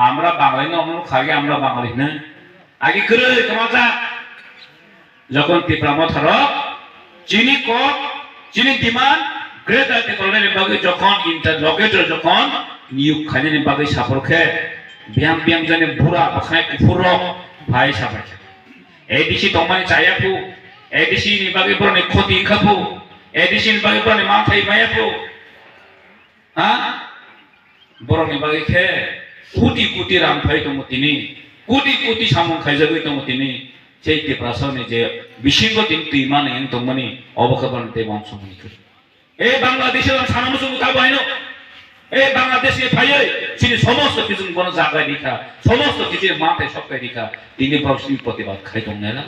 আমরা বাঙালি না অন্য খাগে আমরা বাঙালি না আগে করে তোমাজা যখন তীব্রাম থার চিনি কম চিনি ডিমান্ড গ্রেট আইতে কলনের বাগে যখন ইন্টারলকেটর যখন নিয়োগ খাইনের বাগে সাপর খেয়ে বিয়াম বিয়াম জানে বুড়া বখায় কুফুর ভাই সাপর খেয়ে এই দিশি তোমার চাইয়াপু এই দিশি নিবাগে পরে ক্ষতি খাবো এই দিশি নিবাগে পরে মাথায় মায়াপু হ্যাঁ বড় নিবাগে খেয়ে কোটি কোটি রাম খাই দङ তিনি কোটি কোটি সামন খাইজাগৈ দङ তিনি সেই তীব্রাসনে যে বিশিঙ্গ দিন তুই মানে দङমাनि অবকাবানতে বংশমনি করে এই বাংলাদেশের সানামসু মুখাবো আইনো এই বাংলাদেশে ভাইয়ে তিনি সমস্ত কিছু কোনো জায়গায় রেখা সমস্ত কিছুর মাথায় সবকায় রেখা তিনি প্রশ্নের প্রতিবাদ খাই দङ না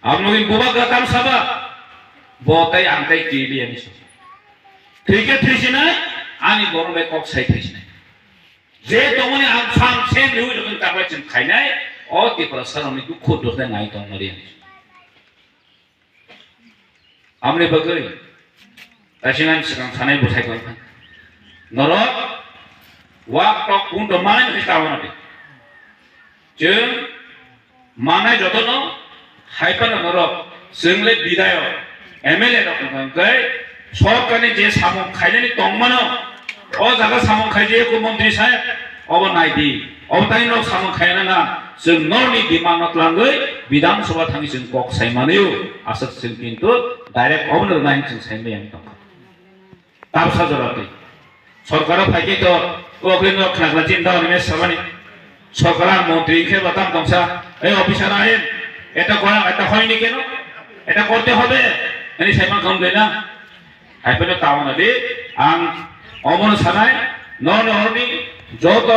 আপনাদের বুবা গাতাম সাবা বতাই আনতাই টিবি আনিস ঠিক আছে না আমি বড় ভাই কক সাই থাইছ না যে দমনে আম ফাম সেম নিউ যখন তাকাইছেন খাই নাই অতি প্রসার আমি দুঃখ দোষে নাই তো মরি আনিস আমনে বগৈ তাছিনান সিগাং সানাই বুঝাই কল নরক ওয়াক টক কোন দমানে হিসাবনাতে যে মানাই যতন হাইপান নরক जोंले बिदाय MLA रखै सरकारनि जे सामं खाइनायनि दंमानो अ जागा सामं खाइजे को मन्त्रि साहेब अब नायदि अब ताइनो सामं खायना ना जों नरनि डिमान्ड लांगै विधानसभा थांनि जों कक साइमानियो आसा जों किन्तु डाइरेक्ट अबनो नाइन जों साइमे आं दं ताबसा जराते सरकार फाइके तो कोखलिनो खागला चिन्ता निमे सबानि सरकार मन्त्रि खे बताम दंसा ए अफिसार आइन এটা করা এটা হয়নি কেন এটা করতে হবে মানে সাইমান কাম দেনা আইপেন তাওনা দে আং অমন সানায় নরনি যত